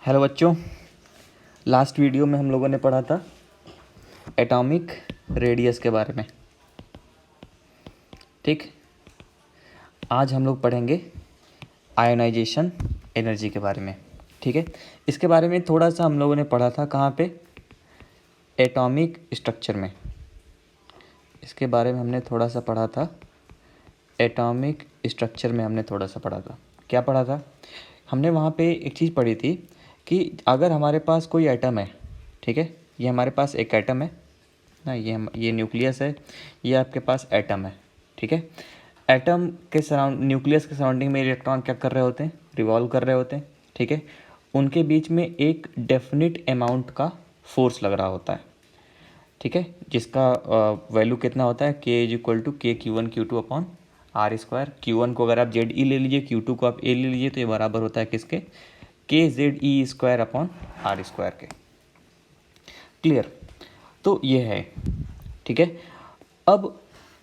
Hello बच्चों, last video में हम लोगों ने पढ़ा था एटॉमिक रेडियस के बारे में। ठीक, आज हम लोग पढ़ेंगे आयोनाइजेशन एनर्जी के बारे में। ठीक है, इसके बारे में थोड़ा सा हम लोगों ने पढ़ा था कहाँ पे, एटॉमिक स्ट्रक्चर में। इसके बारे में हमने थोड़ा सा पढ़ा था एटॉमिक स्ट्रक्चर में। हमने थोड़ा सा पढ़ा था, क्या पढ़ा था हमने वहाँ पे एक चीज़ पढ़ी थी कि अगर हमारे पास कोई एटम है, ठीक है, ये हमारे पास एक एटम है ना, ये न्यूक्लियस है, ये आपके पास एटम है। ठीक है, एटम के न्यूक्लियस के सराउंडिंग में इलेक्ट्रॉन क्या कर रहे होते हैं, रिवॉल्व कर रहे होते हैं। ठीक है, उनके बीच में एक डेफिनिट अमाउंट का फोर्स लग रहा होता है। ठीक है, जिसका वैल्यू कितना होता है, के इज इक्वल टू के Q1 Q2 upon R square. Q1 को अगर आप ZE ले लीजिए, Q2 को आप A ले लीजिए, तो ये बराबर होता है किसके, के ZE square upon R square के। क्लियर, तो ये है। ठीक है, अब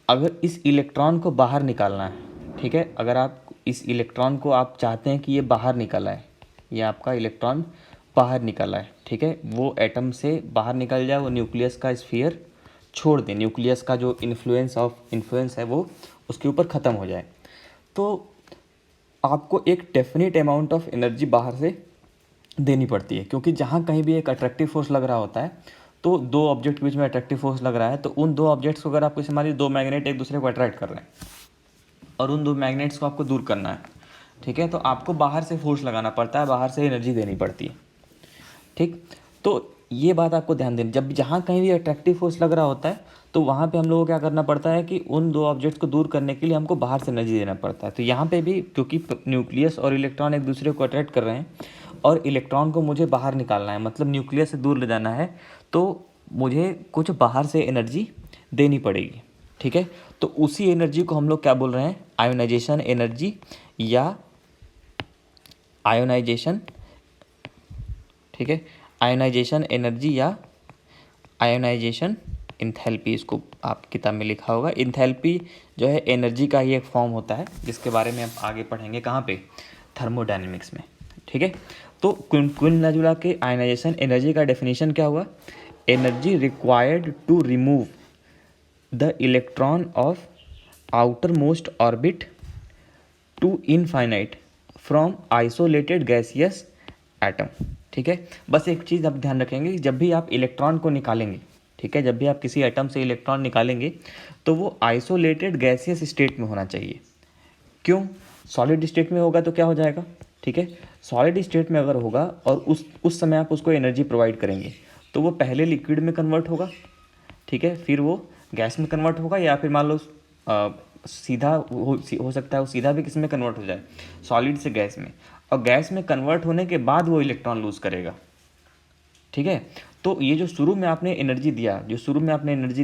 अगर इस इलेक्ट्रॉन को बाहर निकालना है, ठीक है, अगर आप इस इलेक्ट्रॉन को आप चाहते हैं कि ये बाहर निकला है, ये आपका इलेक्ट्रॉन बाहर निकला है, ठीक है, वो एटम से बाहर निकल जाए, वो न्यूक्लियस का स्फीयर छोड़ दें, न्यूक्लियस का जो इन्फ्लुएंस है वो उसके ऊपर ख़त्म हो जाए, तो आपको एक डेफिनेट अमाउंट ऑफ एनर्जी बाहर से देनी पड़ती है। क्योंकि जहाँ कहीं भी एक अट्रैक्टिव फोर्स लग रहा होता है, तो दो ऑब्जेक्ट के बीच में अट्रैक्टिव फोर्स लग रहा है, तो उन दो ऑब्जेक्ट्स को अगर आपको मान लीजिए दो मैग्नेट एक दूसरे को अट्रैक्ट कर रहे हैं और उन दो मैग्नेट्स को आपको दूर करना है, ठीक है, तो आपको बाहर से फोर्स लगाना पड़ता है, बाहर से एनर्जी देनी पड़ती है। ठीक, तो ये बात आपको ध्यान देनी, जब जहाँ कहीं भी अट्रैक्टिव फोर्स लग रहा होता है तो वहाँ पे हम लोगों को क्या करना पड़ता है कि उन दो ऑब्जेक्ट्स को दूर करने के लिए हमको बाहर से एनर्जी देना पड़ता है। तो यहाँ पे भी क्योंकि न्यूक्लियस और इलेक्ट्रॉन एक दूसरे को अट्रैक्ट कर रहे हैं और इलेक्ट्रॉन को मुझे बाहर निकालना है, मतलब न्यूक्लियस से दूर ले जाना है, तो मुझे कुछ बाहर से एनर्जी देनी पड़ेगी। ठीक है, तो उसी एनर्जी को हम लोग क्या बोल रहे हैं, आयोनाइजेशन एनर्जी या आयोनाइजेशन, ठीक है, आयोनाइजेशन एनर्जी या आयोनाइजेशन इंथैल्पी, इसको आप किताब में लिखा होगा। इंथैल्पी जो है एनर्जी का ही एक फॉर्म होता है, जिसके बारे में हम आगे पढ़ेंगे कहाँ पे, थर्मोडायनेमिक्स में। ठीक है, तो क्विन-लाजुला के आयोनाइजेशन एनर्जी का डेफिनेशन क्या हुआ, energy required to remove the electron of outermost orbit to infinite from isolated gaseous atom. ठीक है, बस एक चीज़ आप ध्यान रखेंगे, जब भी आप इलेक्ट्रॉन को निकालेंगे, ठीक है, जब भी आप किसी एटम से इलेक्ट्रॉन निकालेंगे तो वो आइसोलेटेड गैसियस स्टेट में होना चाहिए। क्यों, सॉलिड स्टेट में होगा तो क्या हो जाएगा, ठीक है, सॉलिड स्टेट में अगर होगा और उस समय आप उसको एनर्जी प्रोवाइड करेंगे तो वो पहले लिक्विड में कन्वर्ट होगा, ठीक है, फिर वो गैस में कन्वर्ट होगा, या फिर मान लो सीधा हो सकता है वो सीधा भी किस में कन्वर्ट हो जाए, सॉलिड से गैस में, और गैस में कन्वर्ट होने के बाद वो इलेक्ट्रॉन लूज करेगा। ठीक है, तो ये जो शुरू में आपने एनर्जी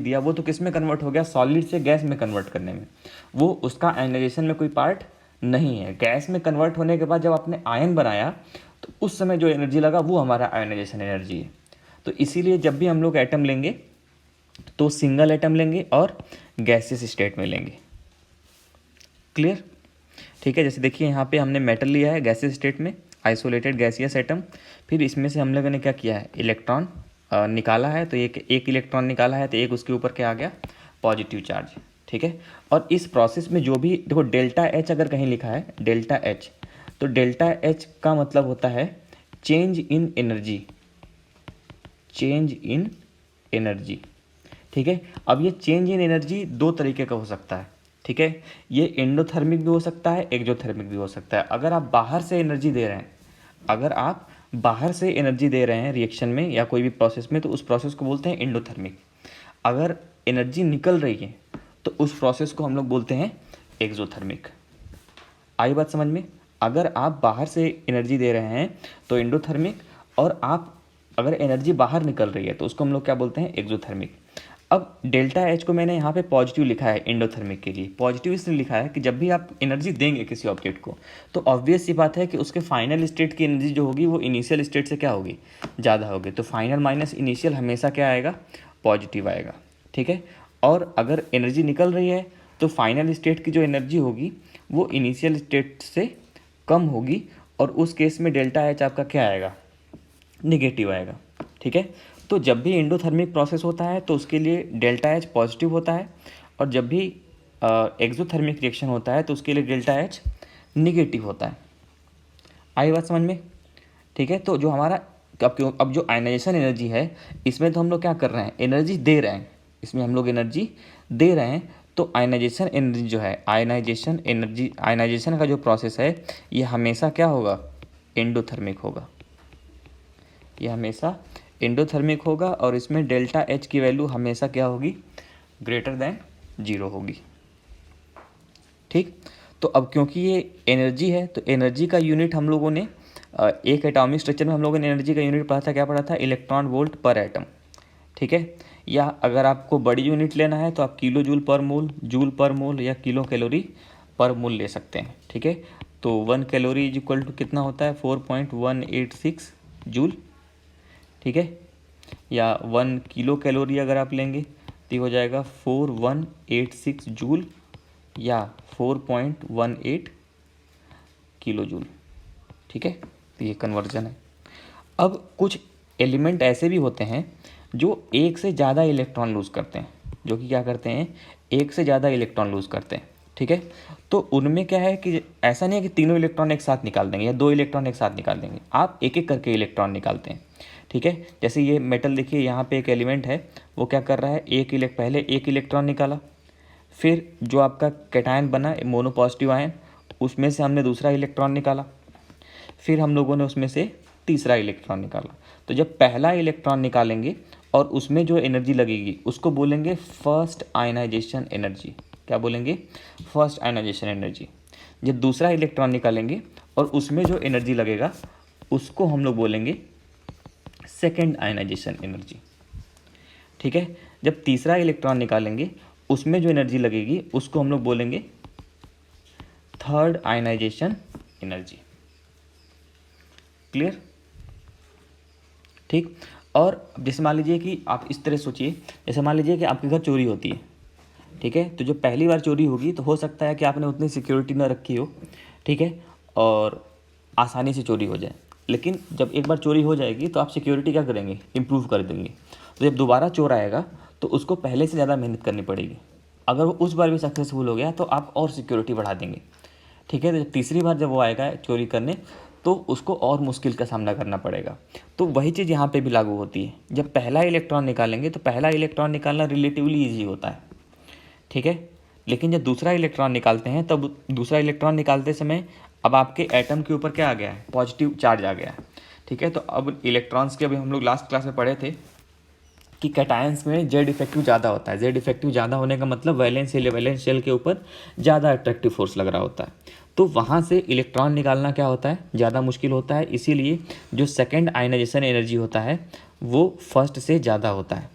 दिया, वो तो किस में कन्वर्ट हो गया, सॉलिड से गैस में कन्वर्ट करने में, वो उसका आयनाइजेशन में कोई पार्ट नहीं है। गैस में कन्वर्ट होने के बाद जब आपने आयन बनाया तो उस समय जो एनर्जी लगा वो हमारा आयनाइजेशन एनर्जी है। तो इसीलिए जब भी हम लोग एटम लेंगे तो सिंगल एटम लेंगे और गैसियस स्टेट में लेंगे। क्लियर, ठीक है, जैसे देखिए यहाँ पे हमने मेटल लिया है गैसियस स्टेट में, आइसोलेटेड गैसियस एटम, फिर इसमें से हम लोगों ने क्या किया है, इलेक्ट्रॉन निकाला है, तो एक इलेक्ट्रॉन निकाला है, तो एक उसके ऊपर क्या आ गया, पॉजिटिव चार्ज। ठीक है, और इस प्रोसेस में जो भी देखो डेल्टा एच अगर कहीं लिखा है डेल्टा एच, तो डेल्टा एच का मतलब होता है change in energy, change in energy. ठीक है, अब ये चेंज इन एनर्जी दो तरीके का हो सकता है। ठीक है, ये एंडोथर्मिक भी हो सकता है, एक्सोथर्मिक भी हो सकता है। अगर आप बाहर से एनर्जी दे रहे हैं, अगर आप बाहर से एनर्जी दे रहे हैं रिएक्शन में या कोई भी प्रोसेस में, तो उस प्रोसेस को बोलते हैं एंडोथर्मिक। अगर एनर्जी निकल रही है तो उस प्रोसेस को हम लोग बोलते हैं एक्सोथर्मिक। आई बात समझ में, अगर आप बाहर से एनर्जी दे रहे हैं तो एंडोथर्मिक, और आप अगर एनर्जी बाहर निकल रही है तो उसको हम लोग क्या बोलते हैं, एक्सोथर्मिक। अब डेल्टा एच को मैंने यहाँ पे पॉजिटिव लिखा है एंडोथर्मिक के लिए। पॉजिटिव इसलिए लिखा है कि जब भी आप एनर्जी देंगे किसी ऑब्जेक्ट को तो ऑब्वियस सी बात है कि उसके फाइनल स्टेट की एनर्जी जो होगी वो इनिशियल स्टेट से क्या होगी, ज़्यादा होगी। तो फाइनल माइनस इनिशियल हमेशा क्या आएगा, पॉजिटिव आएगा। ठीक है, और अगर एनर्जी निकल रही है तो फाइनल स्टेट की जो एनर्जी होगी वो इनिशियल स्टेट से कम होगी, और उस केस में डेल्टा एच आपका क्या आएगा, निगेटिव आएगा। ठीक है, तो जब भी एंडोथर्मिक प्रोसेस होता है तो उसके लिए डेल्टा एच पॉजिटिव होता है, और जब भी एक्सोथर्मिक रिएक्शन होता है तो उसके लिए डेल्टा एच निगेटिव होता है। आई बात समझ में? ठीक है, तो जो हमारा अब जो आयनाइजेशन एनर्जी है, इसमें तो हम लोग क्या कर रहे हैं, एनर्जी दे रहे हैं, इसमें हम लोग एनर्जी दे रहे हैं। तो आयनाइजेशन एनर्जी जो है, आयनाइजेशन एनर्जी, आयनाइजेशन का जो प्रोसेस है ये हमेशा क्या होगा, एंडोथर्मिक होगा। ये हमेशा एंडोथर्मिक होगा, और इसमें डेल्टा एच की वैल्यू हमेशा क्या होगी, ग्रेटर देन 0 होगी। ठीक, तो अब क्योंकि ये एनर्जी है तो एनर्जी का यूनिट हम लोगों ने एक एटॉमिक स्ट्रक्चर में हम लोगों ने एनर्जी का यूनिट पढ़ा था, क्या पढ़ा था, इलेक्ट्रॉन वोल्ट पर एटम। ठीक है, या अगर आपको बड़ी यूनिट लेना है तो आप किलो जूल पर मोल, जूल पर मोल या किलो कैलोरी पर मोल ले सकते हैं। ठीक है, तो 1 कैलोरी इज इक्वल टू कितना होता है, 4.186 जूल। ठीक है, या 1 किलो कैलोरी अगर आप लेंगे तो ये हो जाएगा 4186 जूल या 4.18 किलो जूल। ठीक है, तो ये कन्वर्जन है। अब कुछ एलिमेंट ऐसे भी होते हैं जो एक से ज़्यादा इलेक्ट्रॉन लूज़ करते हैं, जो कि क्या करते हैं, एक से ज़्यादा इलेक्ट्रॉन लूज़ करते हैं। ठीक है, तो उनमें क्या है कि ऐसा नहीं है कि तीनों इलेक्ट्रॉन एक साथ निकाल देंगे या 2 इलेक्ट्रॉन एक साथ निकाल देंगे, आप एक एक करके इलेक्ट्रॉन निकालते हैं। ठीक है, जैसे ये मेटल देखिए, यहाँ पे एक एलिमेंट है, वो क्या कर रहा है, पहले एक इलेक्ट्रॉन निकाला, फिर जो आपका कैटायन बना मोनो पॉजिटिव आयन, उसमें से हमने दूसरा इलेक्ट्रॉन निकाला, फिर हम लोगों ने उसमें से तीसरा इलेक्ट्रॉन निकाला। तो जब पहला इलेक्ट्रॉन निकालेंगे और उसमें जो एनर्जी लगेगी उसको बोलेंगे फर्स्ट आयनाइजेशन एनर्जी। क्या बोलेंगे, फर्स्ट आयनाइजेशन एनर्जी। जब दूसरा इलेक्ट्रॉन निकालेंगे और उसमें जो एनर्जी लगेगा उसको हम लोग बोलेंगे सेकेंड आयनाइजेशन एनर्जी। ठीक है, जब तीसरा इलेक्ट्रॉन निकालेंगे उसमें जो एनर्जी लगेगी उसको हम लोग बोलेंगे थर्ड आयनाइजेशन एनर्जी। क्लियर? ठीक, और जैसे मान लीजिए कि आप इस तरह सोचिए, जैसे मान लीजिए कि आपके घर चोरी होती है। ठीक है, तो जो पहली बार चोरी होगी तो हो सकता है कि आपने उतनी सिक्योरिटी ना रखी हो। ठीक है, और आसानी से चोरी हो जाए, लेकिन जब एक बार चोरी हो जाएगी तो आप सिक्योरिटी क्या करेंगे, इम्प्रूव कर देंगे। तो जब दोबारा चोर आएगा तो उसको पहले से ज़्यादा मेहनत करनी पड़ेगी। अगर वो उस बार भी सक्सेसफुल हो गया तो आप और सिक्योरिटी बढ़ा देंगे। ठीक है, तो जब तीसरी बार जब वो आएगा चोरी करने तो उसको और मुश्किल का सामना करना पड़ेगा। तो वही चीज़ यहाँ पे भी लागू होती है। जब पहला इलेक्ट्रॉन निकालेंगे तो पहला इलेक्ट्रॉन निकालना रिलेटिवली ईजी होता है। ठीक है, लेकिन जब दूसरा इलेक्ट्रॉन निकालते हैं तब दूसरा इलेक्ट्रॉन निकालते समय अब आपके एटम के ऊपर क्या आ गया है, पॉजिटिव चार्ज आ गया है। ठीक है, तो अब इलेक्ट्रॉन्स के अभी हम लोग लास्ट क्लास में पढ़े थे कि कैटायंस में जेड इफेक्टिव ज़्यादा होता है। जेड इफेक्टिव ज़्यादा होने का मतलब वैलेंस शेल के ऊपर ज़्यादा अट्रैक्टिव फोर्स लग रहा होता है, तो वहाँ से इलेक्ट्रॉन निकालना क्या होता है, ज़्यादा मुश्किल होता है। इसीलिए जो सेकेंड आयनाइजेशन एनर्जी होता है वो फर्स्ट से ज़्यादा होता है।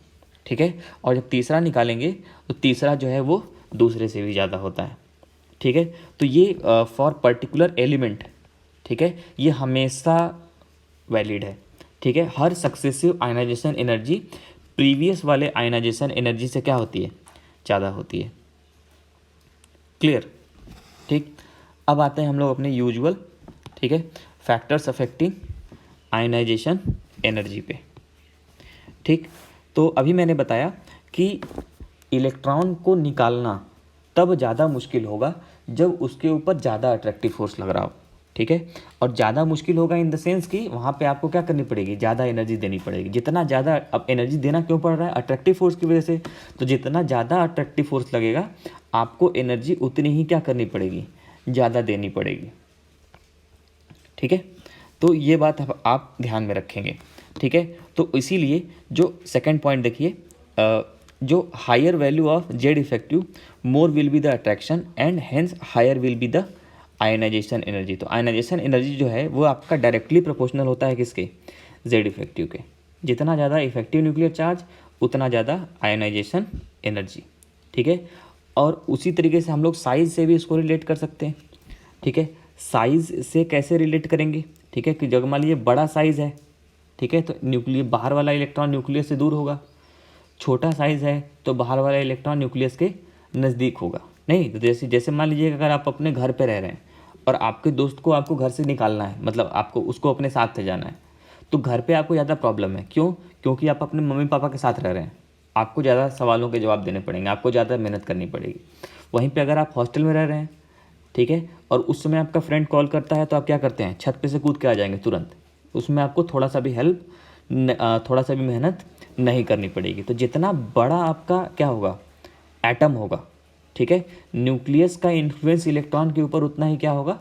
ठीक है, और जब तीसरा निकालेंगे तो तीसरा जो है वो दूसरे से भी ज़्यादा होता है। ठीक है, तो ये फॉर पर्टिकुलर एलिमेंट, ठीक है, ये हमेशा वैलिड है। ठीक है, हर सक्सेसिव आयनाइजेशन एनर्जी प्रीवियस वाले आयनाइजेशन एनर्जी से क्या होती है, ज़्यादा होती है। क्लियर? ठीक, अब आते हैं हम लोग अपने यूजुअल, ठीक है, फैक्टर्स अफेक्टिंग आयनाइजेशन एनर्जी पे। ठीक, तो अभी मैंने बताया कि इलेक्ट्रॉन को निकालना तब ज़्यादा मुश्किल होगा जब उसके ऊपर ज़्यादा अट्रैक्टिव फोर्स लग रहा हो। ठीक है, और ज़्यादा मुश्किल होगा इन द सेंस कि वहाँ पे आपको क्या करनी पड़ेगी, ज़्यादा एनर्जी देनी पड़ेगी। जितना ज़्यादा अब एनर्जी देना क्यों पड़ रहा है, अट्रैक्टिव फोर्स की वजह से। तो जितना ज़्यादा अट्रैक्टिव फोर्स लगेगा आपको एनर्जी उतनी ही क्या करनी पड़ेगी, ज़्यादा देनी पड़ेगी। ठीक है, तो ये बात आप ध्यान में रखेंगे। ठीक है, तो इसीलिए जो सेकंड पॉइंट देखिए, जो higher value of Z effective more will be the attraction and hence higher will be the ionisation energy. तो आयनाइजेशन एनर्जी जो है वो आपका डायरेक्टली प्रोपोर्शनल होता है किसके, जेड इफेक्टिव के। जितना ज़्यादा इफेक्टिव न्यूक्लियर चार्ज उतना ज़्यादा आयनाइजेशन एनर्जी। ठीक है, और उसी तरीके से हम लोग साइज़ से भी इसको रिलेट कर सकते हैं। ठीक है, साइज़ से कैसे रिलेट करेंगे, ठीक है, कि जब मान लीजिए बड़ा साइज़ है, ठीक है, तो न्यूक्लियस बाहर वाला इलेक्ट्रॉन न्यूक्लियस से दूर होगा। छोटा साइज़ है तो बाहर वाला इलेक्ट्रॉन न्यूक्लियस के नज़दीक होगा। नहीं तो जैसे जैसे मान लीजिए अगर आप अपने घर पे रह रहे हैं और आपके दोस्त को आपको घर से निकालना है, मतलब आपको उसको अपने साथ ले जाना है, तो घर पे आपको ज़्यादा प्रॉब्लम है, क्यों? क्योंकि आप अपने मम्मी पापा के साथ रह रहे हैं, आपको ज़्यादा सवालों के जवाब देने पड़ेंगे, आपको ज़्यादा मेहनत करनी पड़ेगी। वहीं पे अगर आप हॉस्टल में रह रहे हैं, ठीक है, और उस समय आपका फ्रेंड कॉल करता है तो आप क्या करते हैं, छत पे से कूद के आ जाएंगे तुरंत। उसमें आपको थोड़ा सा भी हेल्प, थोड़ा सा भी मेहनत नहीं करनी पड़ेगी। तो जितना बड़ा आपका क्या होगा, एटम होगा, ठीक है, न्यूक्लियस का इन्फ्लुएंस इलेक्ट्रॉन के ऊपर उतना ही क्या होगा,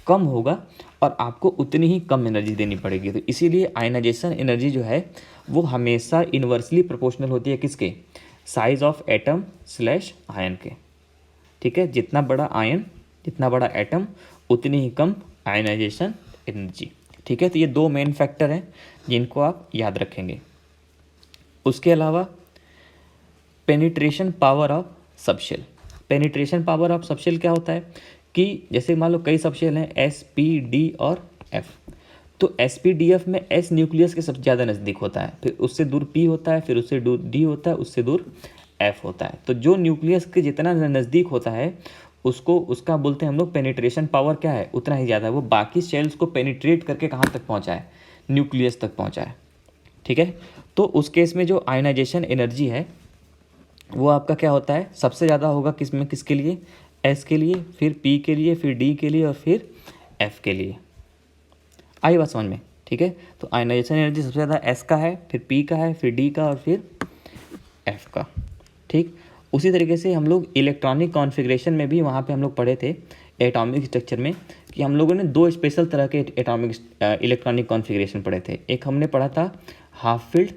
कम होगा, और आपको उतनी ही कम एनर्जी देनी पड़ेगी। तो इसीलिए आयनाइजेशन एनर्जी जो है वो हमेशा इन्वर्सली प्रोपोर्शनल होती है किसके, size of atom slash ion के, ठीक है। जितना बड़ा आयन, जितना बड़ा एटम, उतनी ही कम आयनाइजेशन एनर्जी, ठीक है। तो ये दो मेन फैक्टर हैं जिनको आप याद रखेंगे। उसके अलावा penetration power of subshell. Penetration power of subshell क्या होता है कि जैसे मान लो कई सबशेल हैं एस, पी, डी और एफ। तो एस, पी, डी, एफ में एस न्यूक्लियस के सबसे ज़्यादा नज़दीक होता है, फिर उससे दूर पी होता है, फिर उससे दूर डी होता है, उससे दूर एफ होता है। तो जो न्यूक्लियस के जितना नज़दीक होता है उसको, उसका बोलते हैं हम लोग पेनिट्रेशन पावर क्या है, उतना ही ज़्यादा है। वो बाकी सेल्स को पेनिट्रेट करके कहाँ तक पहुँचा है, न्यूक्लियस तक पहुँचा है, ठीक है। तो उस केस में जो आयनाइजेशन एनर्जी है वो आपका क्या होता है, सबसे ज़्यादा होगा किस में, किसके लिए, एस के लिए, फिर पी के लिए, फिर डी के लिए और फिर एफ के लिए। आई बात समझ में, ठीक है। तो आयनाइजेशन एनर्जी सबसे ज़्यादा एस का है, फिर पी का है, फिर डी का और फिर एफ का, ठीक। उसी तरीके से हम लोग इलेक्ट्रॉनिक कॉन्फ़िगरेशन में भी वहाँ पे हम लोग पढ़े थे एटॉमिक स्ट्रक्चर में कि हम लोगों ने दो स्पेशल तरह के एटॉमिक इलेक्ट्रॉनिक कॉन्फ़िगरेशन पढ़े थे। एक हमने पढ़ा था हाफ फील्ड,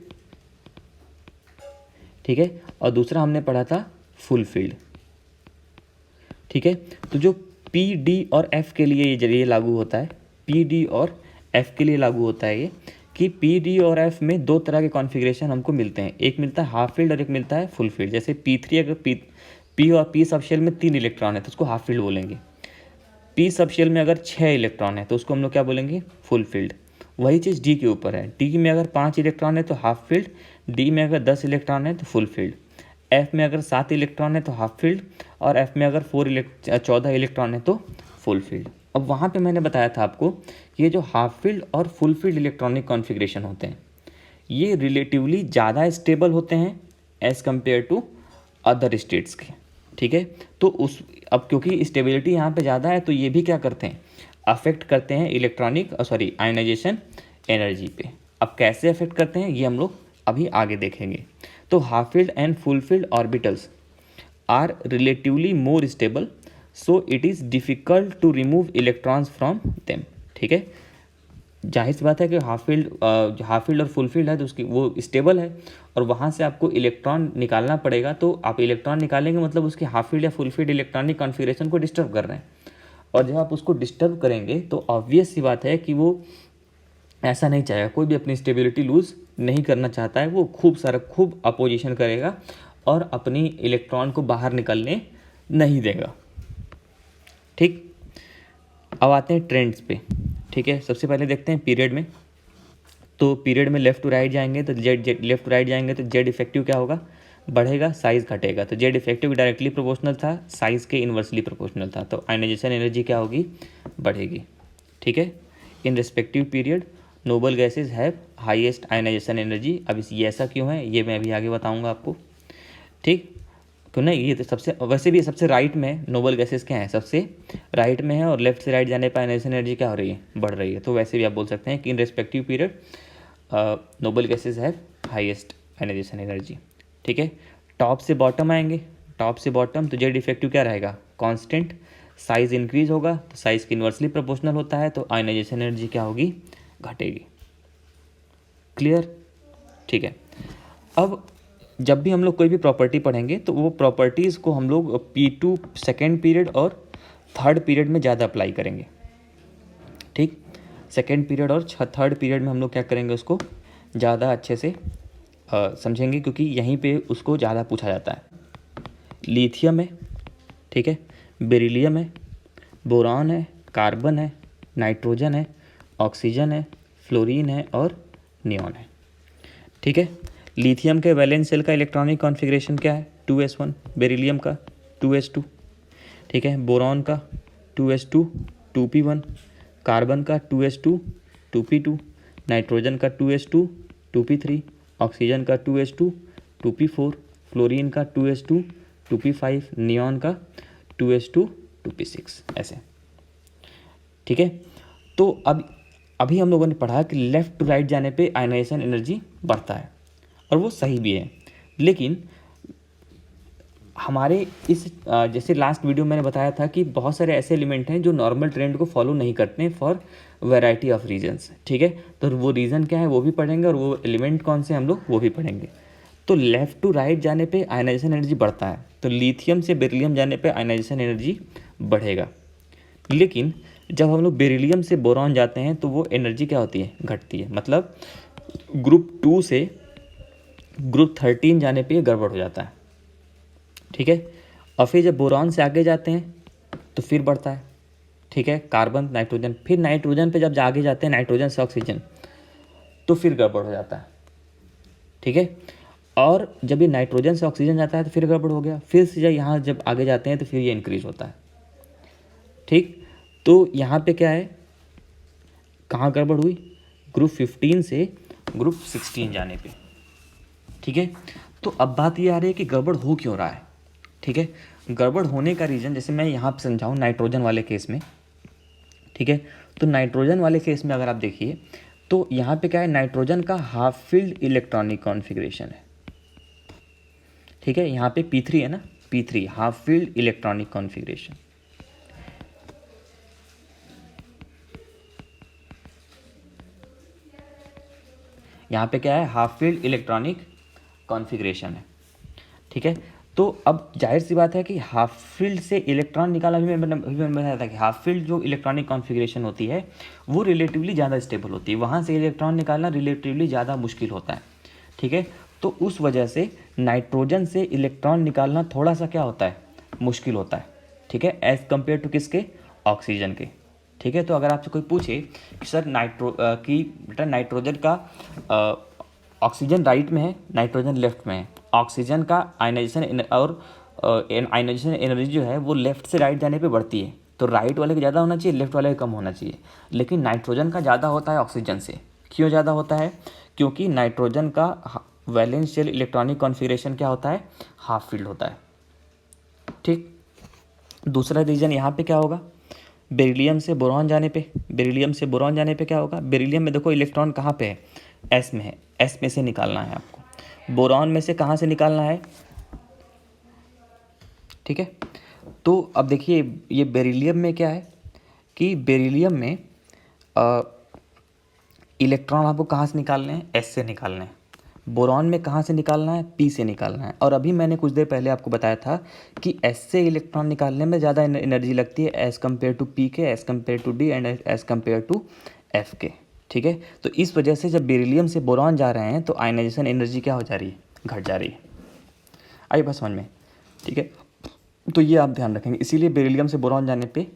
ठीक है, और दूसरा हमने पढ़ा था फुल फील्ड, ठीक है। तो जो पी, डी और एफ के लिए ये जरिए लागू होता है, पी, डी और एफ के लिए लागू होता है ये कि पी, डी और एफ में दो तरह के कॉन्फ़िगरेशन हमको मिलते हैं, एक मिलता है हाफ फील्ड और एक मिलता है फुल फील्ड। जैसे P3 अगर पी और पी सबशेल में 3 इलेक्ट्रॉन है तो उसको हाफ फील्ड बोलेंगे। पी सबशेल में अगर 6 इलेक्ट्रॉन है तो उसको हम लोग क्या बोलेंगे, फुल फील्ड। वही चीज़ डी के ऊपर है, डी में अगर 5 इलेक्ट्रॉन है तो हाफ फील्ड, डी में अगर 10 इलेक्ट्रॉन है तो फुल फील्ड, एफ में अगर 7 इलेक्ट्रॉन है तो हाफ फील्ड, और एफ में अगर 14 इलेक्ट्रॉन है तो फुल फील्ड। अब वहाँ पे मैंने बताया था आपको कि ये जो हाफ फील्ड और फुल फील्ड इलेक्ट्रॉनिक कॉन्फ़िगरेशन होते हैं ये रिलेटिवली ज़्यादा स्टेबल होते हैं as compare to other states के, ठीक है। तो उस अब क्योंकि स्टेबिलिटी यहाँ पे ज़्यादा है तो ये भी क्या करते हैं, अफेक्ट करते हैं आयनाइजेशन एनर्जी पे। अब कैसे अफेक्ट करते हैं ये हम लोग अभी आगे देखेंगे। तो half filled and full filled orbitals are relatively more stable, so it is difficult to remove electrons from them, ठीक है। जाहिर सी बात है कि हाफ फील्ड और फुल फील्ड है तो उसकी वो स्टेबल है और वहाँ से आपको इलेक्ट्रॉन निकालना पड़ेगा। तो आप इलेक्ट्रॉन निकालेंगे मतलब उसके हाफ फील्ड या फुल फील्ड इलेक्ट्रॉनिक कॉन्फ़िगरेशन को डिस्टर्ब कर रहे हैं, और जब आप उसको डिस्टर्ब करेंगे तो ऑब्वियस सी बात है कि वो ऐसा नहीं चाहेगा, कोई भी अपनी स्टेबिलिटी लूज़ नहीं करना चाहता है, वो खूब अपोजिशन करेगा और अपनी इलेक्ट्रॉन को बाहर निकलने नहीं देगा, ठीक। अब आते हैं ट्रेंड्स पे, ठीक है। सबसे पहले देखते हैं पीरियड में। तो पीरियड में लेफ़्ट टू राइट जाएंगे तो लेफ़्ट टू राइट जाएंगे तो जेड इफेक्टिव क्या होगा, बढ़ेगा, साइज़ घटेगा। तो जेड इफेक्टिव डायरेक्टली प्रोपोर्शनल था, साइज़ के इन्वर्सली प्रोपोर्शनल था, तो आयनाइजेशन एनर्जी क्या होगी, बढ़ेगी, ठीक है। In respective period noble gases have highest ionisation energy. अब ये ऐसा क्यों है ये मैं अभी आगे बताऊँगा आपको, ठीक। तो नहीं, ये तो सबसे वैसे भी सबसे राइट में है, नोबल गैसेस क्या है, सबसे राइट में है, और लेफ्ट से राइट जाने पर आयनाइजेशन एनर्जी क्या हो रही है, बढ़ रही है। तो वैसे भी आप बोल सकते हैं कि in respective period noble gases have highest ionisation energy, ठीक है। टॉप से बॉटम आएंगे, टॉप से बॉटम तो जेड इफेक्टिव क्या रहेगा, कांस्टेंट, साइज इंक्रीज होगा तो साइज की इन्वर्सली प्रोपोर्शनल होता है, तो आयनाइजेशन एनर्जी क्या होगी, घटेगी, क्लियर, ठीक है। अब जब भी हम लोग कोई भी प्रॉपर्टी पढ़ेंगे तो वो प्रॉपर्टीज़ को हम लोग P2 सेकेंड पीरियड और थर्ड पीरियड में ज़्यादा अप्लाई करेंगे, ठीक। सेकेंड पीरियड और थर्ड पीरियड में हम लोग क्या करेंगे, उसको ज़्यादा अच्छे से समझेंगे क्योंकि यहीं पे उसको ज़्यादा पूछा जाता है। लिथियम है, ठीक है, बेरिलियम है, बोरॉन है, कार्बन है, नाइट्रोजन है, ऑक्सीजन है, फ्लोरीन है और नियॉन है, ठीक है। लिथियम के वैलेंस शेल का इलेक्ट्रॉनिक कॉन्फ़िगरेशन क्या है, 2s1, बेरिलियम का 2s2, ठीक है, बोरॉन का 2s2 2p1, कार्बन का 2s2 2p2, नाइट्रोजन का 2s2 2p3, ऑक्सीजन का 2s2 2p4, फ्लोरीन का 2s2 2p5, नियॉन का 2s2 2p6, ऐसे। ठीक है, तो अब अभी हम लोगों ने पढ़ा कि लेफ़्ट टू राइट जाने पे आयनाइजेशन एनर्जी बढ़ता है, और वो सही भी है। लेकिन हमारे इस जैसे लास्ट वीडियो मैंने बताया था कि बहुत सारे ऐसे एलिमेंट हैं जो नॉर्मल ट्रेंड को फॉलो नहीं करते हैं फॉर वैरायटी ऑफ रीजन्स। ठीक है, तो वो रीज़न क्या है वो भी पढ़ेंगे, और वो एलिमेंट कौन से हम लोग वो भी पढ़ेंगे। तो लेफ़्ट टू राइट जाने पे आयनाइजेशन एनर्जी बढ़ता है, तो लिथियम से बेरिलियम जाने पे आयनाइजेशन एनर्जी बढ़ेगा। लेकिन जब हम लोग बेरिलियम से बोरॉन जाते हैं तो वो एनर्जी क्या होती है, घटती है। मतलब ग्रुप 2 से ग्रुप 13 जाने पे ये गड़बड़ हो जाता है। ठीक है, और फिर जब बोरॉन से आगे जाते हैं तो फिर बढ़ता है। ठीक है, कार्बन, नाइट्रोजन, फिर नाइट्रोजन पे जब आगे जाते हैं नाइट्रोजन से ऑक्सीजन तो फिर गड़बड़ हो जाता है। ठीक है, और जब ये नाइट्रोजन से ऑक्सीजन जाता है तो फिर गड़बड़ हो गया, फिर से जब यहाँ जब आगे जाते हैं तो फिर ये इंक्रीज होता है। ठीक, तो यहाँ पे क्या है, कहाँ गड़बड़ हुई, ग्रुप 15 से ग्रुप 16 जाने पे। ठीक है, तो अब बात ये आ रही है कि गड़बड़ हो क्यों रहा है। ठीक है, गड़बड़ होने का रीज़न जैसे मैं यहाँ पे समझाऊँ नाइट्रोजन वाले केस में। ठीक है, तो नाइट्रोजन वाले केस में अगर आप देखिए तो यहाँ पे क्या है, नाइट्रोजन का हाफ फील्ड इलेक्ट्रॉनिक कॉन्फ़िगरेशन है। ठीक है, यहाँ पे P3 है ना, P3 half field electronic configuration. यहाँ पे क्या है, हाफ फील्ड इलेक्ट्रॉनिक कॉन्फ़िगरेशन है। ठीक है, तो अब जाहिर सी बात है कि हाफ फील्ड से इलेक्ट्रॉन निकालना भी मैंने बताया था कि हाफ फील्ड जो इलेक्ट्रॉनिक कॉन्फ़िगरेशन होती है वो रिलेटिवली ज़्यादा स्टेबल होती है, वहाँ से इलेक्ट्रॉन निकालना रिलेटिवली ज़्यादा मुश्किल होता है। ठीक है, तो उस वजह से नाइट्रोजन से इलेक्ट्रॉन निकालना थोड़ा सा क्या होता है, मुश्किल होता है। ठीक है, एज़ कम्पेयर टू किसके, ऑक्सीजन के। ठीक है, तो अगर आपसे कोई पूछे कि सर बेटा नाइट्रोजन का ऑक्सीजन राइट में है, नाइट्रोजन लेफ्ट में है, ऑक्सीजन का आयनाइजेशन और आयनाइजेशन एनर्जी जो है वो लेफ्ट से राइट जाने पे बढ़ती है, तो राइट वाले का ज़्यादा होना चाहिए, लेफ्ट वाले का कम होना चाहिए। लेकिन नाइट्रोजन का ज़्यादा होता है ऑक्सीजन से। क्यों ज़्यादा होता है, क्योंकि नाइट्रोजन का वैलेंस शेल इलेक्ट्रॉनिक कॉन्फ़िगरेशन क्या होता है, हाफ फील्ड होता है। ठीक, दूसरा रीज़न यहाँ पे क्या होगा, बेरिलियम से बोरॉन जाने पे, बेरिलियम से बोरॉन जाने पे क्या होगा, बेरिलियम में देखो इलेक्ट्रॉन कहाँ पे है, एस में है, एस में से निकालना है आपको, बोरॉन में से कहाँ से निकालना है। ठीक है, तो अब देखिए ये बेरिलियम में क्या है कि बेरिलियम में इलेक्ट्रॉन आपको कहाँ से निकालने हैं, एस से निकालने हैं। बोरॉन में कहाँ से निकालना है, पी से निकालना है। और अभी मैंने कुछ देर पहले आपको बताया था कि एस से इलेक्ट्रॉन निकालने में ज़्यादा एनर्जी लगती है एज़ कम्पेयर टू पी के, as compare to D and as compare to F के। ठीक है, तो इस वजह से जब बेरिलियम से बोरॉन जा रहे हैं तो आयनाइजेशन एनर्जी क्या हो जा रही है, घट जा रही है। आइए बस समझ में। ठीक है, तो ये आप ध्यान रखेंगे, इसीलिए बेरिलियम से बोरॉन जाने पे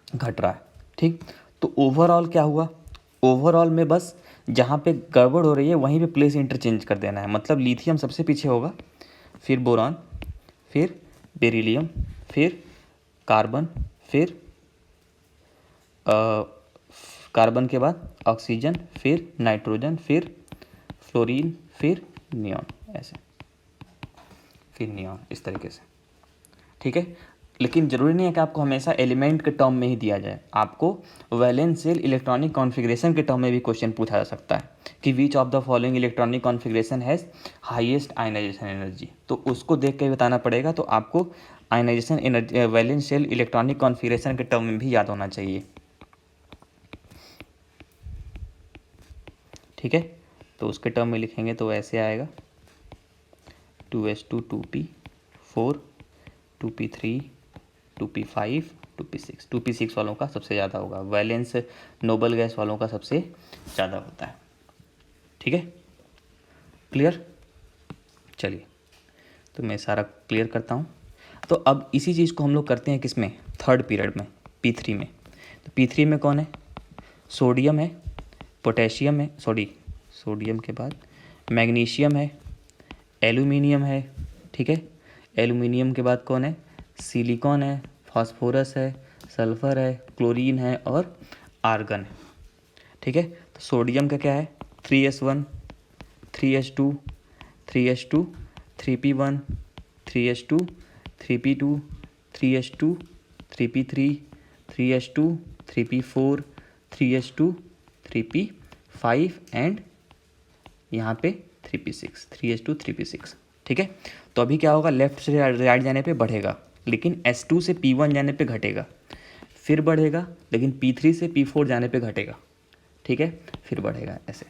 घट रहा है। ठीक, तो ओवरऑल क्या हुआ, ओवरऑल में बस जहाँ पे गड़बड़ हो रही है वहीं पे प्लेस इंटरचेंज कर देना है। मतलब लिथियम सबसे पीछे होगा, फिर बोरॉन, फिर बेरिलियम, फिर कार्बन, फिर कार्बन के बाद ऑक्सीजन, फिर नाइट्रोजन, फिर फ्लोरीन, फिर नियॉन, ऐसे, फिर नियॉन, इस तरीके से। ठीक है, लेकिन ज़रूरी नहीं है कि आपको हमेशा एलिमेंट के टर्म में ही दिया जाए, आपको वैलेंस शेल इलेक्ट्रॉनिक कॉन्फ़िगरेशन के टर्म में भी क्वेश्चन पूछा जा सकता है कि which of the following electronic configuration has highest ionisation energy, तो उसको देख के बताना पड़ेगा। तो आपको ionisation energy valence shell electronic configuration के टर्म में भी याद होना चाहिए। ठीक है, तो उसके टर्म में लिखेंगे तो ऐसे आएगा 2s2 2p4 2p3 2p5 2p6, 2p6 वालों का सबसे ज़्यादा होगा, वैलेंस नोबल गैस वालों का सबसे ज़्यादा होता है। ठीक है, क्लियर। चलिए, तो मैं सारा क्लियर करता हूँ। तो अब इसी चीज़ को हम लोग करते हैं किस में, थर्ड पीरियड में, P3 में। तो P3 में कौन है, सोडियम है, पोटेशियम है, सोडियम के बाद मैग्नीशियम है, एल्यूमिनियम है। ठीक है, एल्यूमिनियम के बाद कौन है, सिलिकॉन है, फास्फोरस है, सल्फ़र है, क्लोरीन है और आर्गन है। ठीक है, तो सोडियम का क्या है 3s1 3s2 3s2 3p1 3s2 3p2 3s2 3p3 3s2 3p4 3s2 3p5 and यहाँ पे 3p6 3s2 3p6। ठीक है, तो अभी क्या होगा, लेफ्ट से राइट जाने पे बढ़ेगा, लेकिन s2 से p1 जाने पे घटेगा, फिर बढ़ेगा, लेकिन p3 से p4 जाने पे घटेगा। ठीक है, फिर बढ़ेगा ऐसे।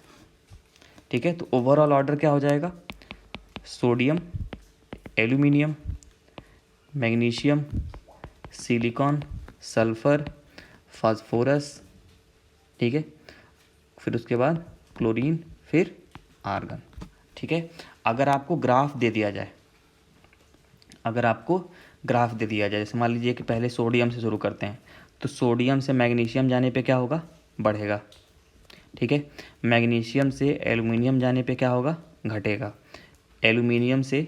ठीक है, तो ओवरऑल ऑर्डर क्या हो जाएगा, sodium, aluminium, magnesium, silicon, sulphur, phosphorus. ठीक है, फिर उसके बाद क्लोरीन, फिर आर्गन। ठीक है, अगर आपको ग्राफ दे दिया जाए, जैसे मान लीजिए कि पहले सोडियम से शुरू करते हैं, तो सोडियम से मैग्नीशियम जाने पे क्या होगा, बढ़ेगा। ठीक है, मैग्नीशियम से एल्युमिनियम जाने पे क्या होगा, घटेगा। एल्युमिनियम से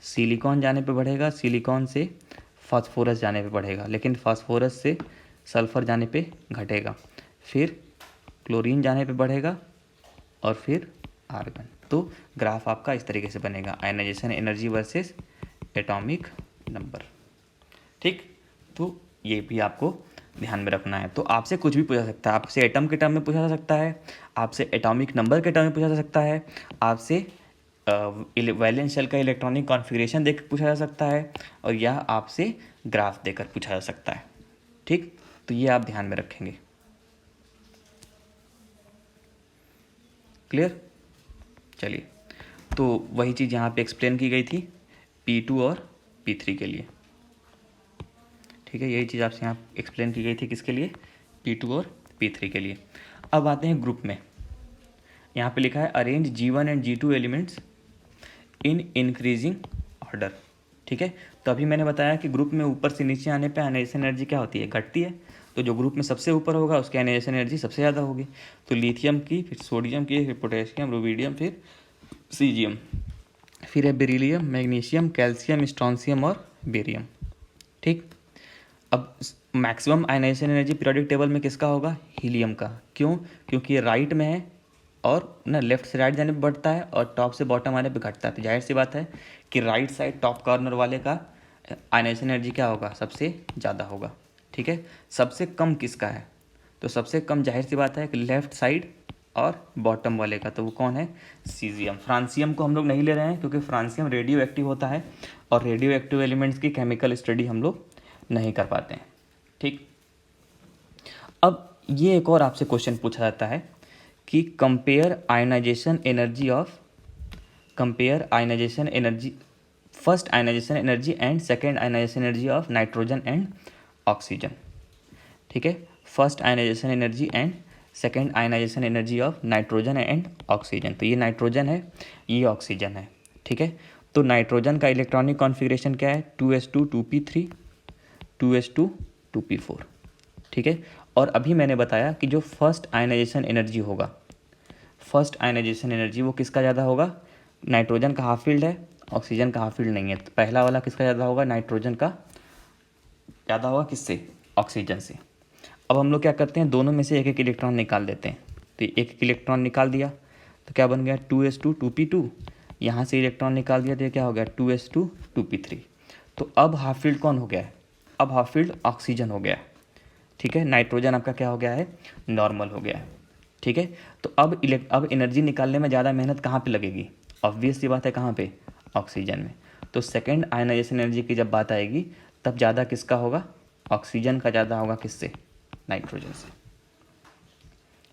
सिलिकॉन जाने पे बढ़ेगा, सिलिकॉन से फास्फोरस जाने पे बढ़ेगा, लेकिन फास्फोरस से सल्फर जाने पे घटेगा, फिर क्लोरीन जाने पे बढ़ेगा, और फिर आर्गन। तो ग्राफ आपका इस तरीके से बनेगा, ionisation energy versus atomic number. ठीक, तो ये भी आपको ध्यान में रखना है। तो आपसे कुछ भी पूछा सकता है, आपसे एटम के टर्म में पूछा जा सकता है, आपसे एटॉमिक नंबर के टर्म में पूछा जा सकता है, आपसे वैलेंस शेल का इलेक्ट्रॉनिक कॉन्फ़िगरेशन देकर पूछा जा सकता है, और यह आपसे ग्राफ देकर पूछा जा सकता है। ठीक, तो ये आप ध्यान में रखेंगे। क्लियर, चलिए, तो वही चीज़ यहाँ पे एक्सप्लेन की गई थी P2 और P3 के लिए। ठीक है, यही चीज़ आपसे यहाँ एक्सप्लेन की गई थी, किसके लिए, P2 और P3 के लिए। अब आते हैं ग्रुप में। यहाँ पे लिखा है arrange G1 and G2 elements in increasing order. ठीक है, तो अभी मैंने बताया कि ग्रुप में ऊपर से नीचे आने पे आयनाइजेशन एनर्जी क्या होती है, घटती है। तो जो ग्रुप में सबसे ऊपर होगा उसकी आयनाइजेशन एनर्जी सबसे ज़्यादा होगी। तो लिथियम की, फिर सोडियम की, फिर पोटेशियम, रुबिडियम, फिर सीजियम, फिर है बेरिलियम, मैग्नीशियम, कैल्शियम, स्ट्रॉन्सियम और बेरियम। ठीक, अब maximum ionisation energy periodic table में किसका होगा, हीलियम का। क्यों, क्योंकि ये राइट में है और ना लेफ्ट से राइट जाने पे बढ़ता है और टॉप से बॉटम आने पे घटता है। तो जाहिर सी बात है कि राइट साइड टॉप कॉर्नर वाले का आयनाइजेशन एनर्जी क्या होगा, सबसे ज़्यादा होगा। ठीक है, सबसे कम किसका है, तो सबसे कम जाहिर सी बात है कि लेफ्ट साइड और बॉटम वाले का, तो वो कौन है, सीजियम। फ्रांसियम को हम लोग नहीं ले रहे हैं क्योंकि फ्रांसियम रेडियो एक्टिव होता है और रेडियो एक्टिव एलिमेंट्स की केमिकल स्टडी हम लोग नहीं कर पाते हैं। ठीक, अब ये एक और आपसे क्वेश्चन पूछा जाता है कि compare ionisation energy first ionisation energy and second ionisation energy of nitrogen and oxygen. ठीक है, first ionisation energy and second ionisation energy of nitrogen and oxygen. तो ये नाइट्रोजन है, ये ऑक्सीजन है। ठीक है, तो नाइट्रोजन का इलेक्ट्रॉनिक कॉन्फ़िगरेशन क्या है, 2s2 2p3 2s2 2p4। ठीक है, और अभी मैंने बताया कि जो फर्स्ट आयनाइजेशन एनर्जी होगा, फर्स्ट आयनाइजेशन एनर्जी वो किसका ज़्यादा होगा, नाइट्रोजन का हाफ फील्ड है, ऑक्सीजन का हाफ फील्ड नहीं है। तो पहला वाला किसका ज़्यादा होगा, नाइट्रोजन का ज़्यादा होगा, किससे, ऑक्सीजन से। अब हम लोग क्या करते हैं, दोनों में से एक एक इलेक्ट्रॉन निकाल देते हैं। तो एक एक इलेक्ट्रॉन निकाल दिया तो क्या बन गया, 2s2 2p2। यहाँ से इलेक्ट्रॉन निकाल दिया तो ये क्या हो गया, 2s2 2p3। तो अब हाफ फील्ड कौन हो गया है, अब हाफ फील्ड ऑक्सीजन हो गया है। ठीक है, नाइट्रोजन आपका क्या हो गया है, नॉर्मल हो गया है। ठीक है, तो अब एनर्जी निकालने में ज़्यादा मेहनत कहाँ पे लगेगी, ऑब्वियस सी बात है, कहाँ पे, ऑक्सीजन में। तो सेकेंड आयनाइजेशन एनर्जी की जब बात आएगी तब ज़्यादा किसका होगा, ऑक्सीजन का ज़्यादा होगा, किससे, नाइट्रोजन से।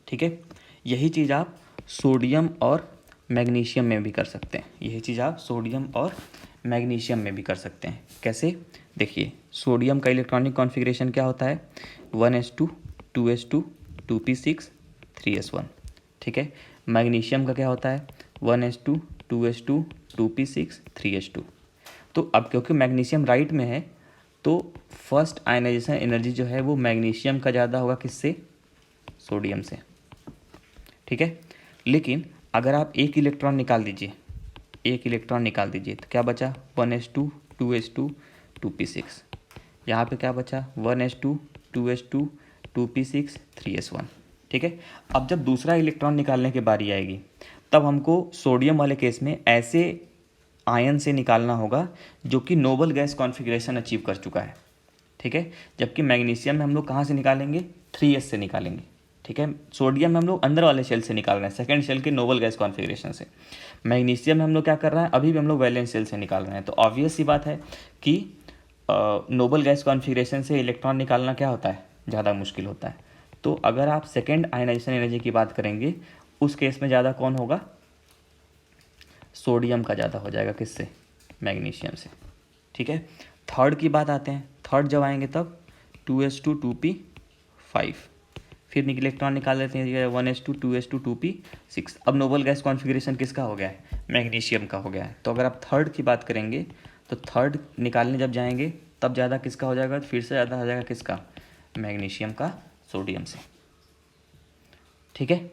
ठीक है, यही चीज़ आप सोडियम और मैग्नीशियम में भी कर सकते हैं, यही चीज़ आप सोडियम और मैग्नीशियम में भी कर सकते हैं। कैसे, देखिए, सोडियम का इलेक्ट्रॉनिक कॉन्फ़िगरेशन क्या होता है, 1s2 2s2 2p6 3s1। ठीक है, मैग्नीशियम का क्या होता है, 1s2 2s2 2p6 3s2। तो अब क्योंकि मैग्नीशियम राइट में है तो फर्स्ट आयनाइजेशन एनर्जी जो है वो मैग्नीशियम का ज़्यादा होगा, किससे, सोडियम से। ठीक है, लेकिन अगर आप एक इलेक्ट्रॉन निकाल दीजिए, एक इलेक्ट्रॉन निकाल दीजिए तो क्या बचा, 1s2 2s2 2p6। यहाँ पे क्या बचा, 1s2 2s2 2p6 3s1। ठीक है। अब जब दूसरा इलेक्ट्रॉन निकालने की बारी आएगी तब हमको सोडियम वाले केस में ऐसे आयन से निकालना होगा जो कि नोबल गैस कॉन्फ़िगरेशन अचीव कर चुका है, ठीक है। जबकि मैग्नीशियम में हम लोग कहाँ से निकालेंगे, 3s से निकालेंगे, ठीक है। सोडियम में हम लोग अंदर वाले शेल से निकाल रहे हैं, सेकंड शेल के नोबल गैस कॉन्फ़िगरेशन से। मैग्नीशियम में हम लोग क्या कर रहे हैं, अभी भी हम लोग वैलेंस शेल से निकाल रहे हैं। तो ऑब्वियस सी बात है कि नोबल गैस कॉन्फ़िगरेशन से इलेक्ट्रॉन निकालना क्या होता है, ज़्यादा मुश्किल होता है। तो अगर आप सेकेंड आयनाइजेशन एनर्जी की बात करेंगे उस केस में ज़्यादा कौन होगा, सोडियम का ज़्यादा हो जाएगा, किससे, मैग्नीशियम से, ठीक है। थर्ड की बात आते हैं, थर्ड जब आएंगे तब 2s2 2p5, फिर इलेक्ट्रॉन निकाल लेते हैं 1s2 2s2 2p6। अब नोबल गैस कॉन्फ़िगरेशन किसका हो गया है, मैग्नीशियम का हो गया है। तो अगर आप थर्ड की बात करेंगे तो थर्ड निकालने जब जाएंगे तब ज़्यादा किसका हो जाएगा, फिर से ज़्यादा हो जाएगा किसका, मैग्नीशियम का सोडियम से, ठीक है।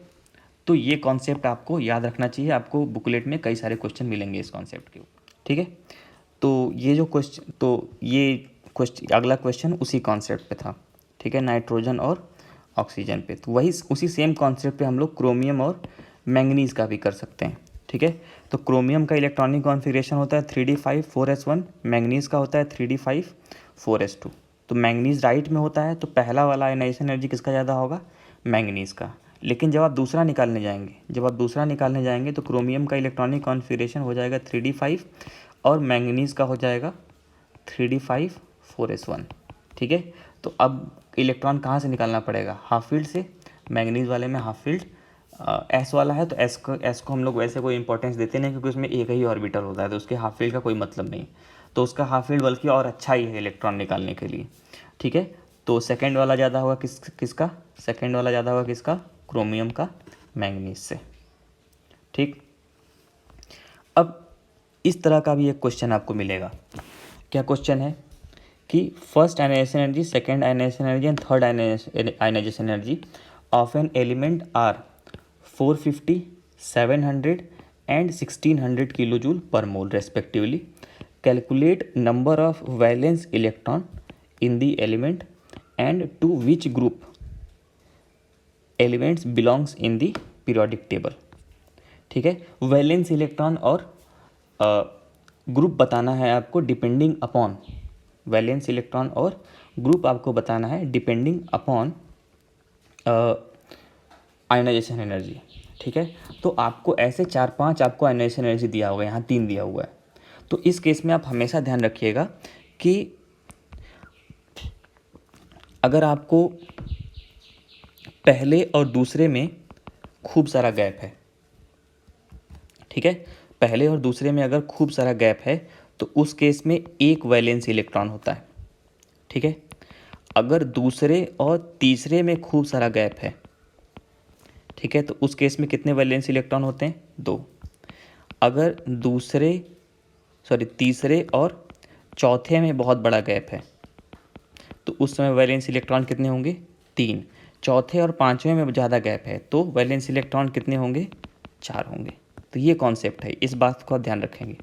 तो ये कॉन्सेप्ट आपको याद रखना चाहिए, आपको बुकलेट में कई सारे क्वेश्चन मिलेंगे इस कॉन्सेप्ट के ऊपर, ठीक है। तो ये जो क्वेश्चन, तो ये क्वेश्चन, अगला क्वेश्चन उसी कॉन्सेप्ट पे था, ठीक है, नाइट्रोजन और ऑक्सीजन पे। तो वही उसी सेम कॉन्सेप्ट पे हम लोग क्रोमियम और मैंगनीज़ का भी कर सकते हैं, ठीक है। तो क्रोमियम का इलेक्ट्रॉनिक कॉन्फ़िगरेशन होता है 3d5 4s1, मैंगनीज़ का होता है 3d5 4s2। तो मैंगनीज़ राइट में होता है तो पहला वाला आयनाइजेशन एनर्जी किसका ज़्यादा होगा, मैंगनीज़ का। लेकिन जब आप दूसरा निकालने जाएंगे तो क्रोमियम का इलेक्ट्रॉनिक कॉन्फ़िगरेशन हो जाएगा 3d5 और मैंगनीज़ का हो जाएगा 3d5 4s1, ठीक है। तो अब इलेक्ट्रॉन कहाँ से निकालना पड़ेगा, हाफ फील्ड से। मैंगनीज़ वाले में हाफ फील्ड एस वाला है तो एस को हम लोग वैसे कोई इंपॉर्टेंस देते नहीं क्योंकि उसमें एक ही ऑर्बिटल होता है, तो उसके हाफ फील्ड का कोई मतलब नहीं। तो उसका हाफ फील्ड बल्कि और अच्छा ही है इलेक्ट्रॉन निकालने के लिए, ठीक है। तो सेकंड वाला ज़्यादा होगा किसका, सेकंड वाला ज़्यादा होगा किसका, क्रोमियम का मैंगनीज से, ठीक। अब इस तरह का भी एक क्वेश्चन आपको मिलेगा। क्या क्वेश्चन है कि first ionisation energy, second ionisation energy and third ionisation energy of an element are 450, 700 and 1600 kilo joule per mole respectively. Calculate number of valence electron in the element and to which group elements belongs in the periodic table, ठीक है। Valence electron और group बताना है आपको depending upon, valence electron और group आपको बताना है डिपेंडिंग अपॉन आयनाइजेशन एनर्जी, ठीक है। तो आपको ऐसे 4-5 आपको आयनाइजेशन एनर्जी दिया होगा, यहाँ 3 दिया हुआ है। तो इस केस में आप हमेशा ध्यान रखिएगा कि अगर आपको पहले और दूसरे में खूब सारा गैप है, ठीक है, पहले और दूसरे में अगर खूब सारा गैप है तो उस केस में एक वैलेंस इलेक्ट्रॉन होता है, ठीक है। अगर दूसरे और तीसरे में खूब सारा गैप है, ठीक है, तो उस केस में कितने वैलेंस इलेक्ट्रॉन होते हैं, 2। अगर तीसरे और चौथे में बहुत बड़ा गैप है तो उस समय वैलेंस इलेक्ट्रॉन कितने होंगे, 3। चौथे और पाँचवें में ज़्यादा गैप है तो वैलेंस इलेक्ट्रॉन कितने होंगे, 4 होंगे। तो ये कॉन्सेप्ट है, इस बात को आप ध्यान रखेंगे,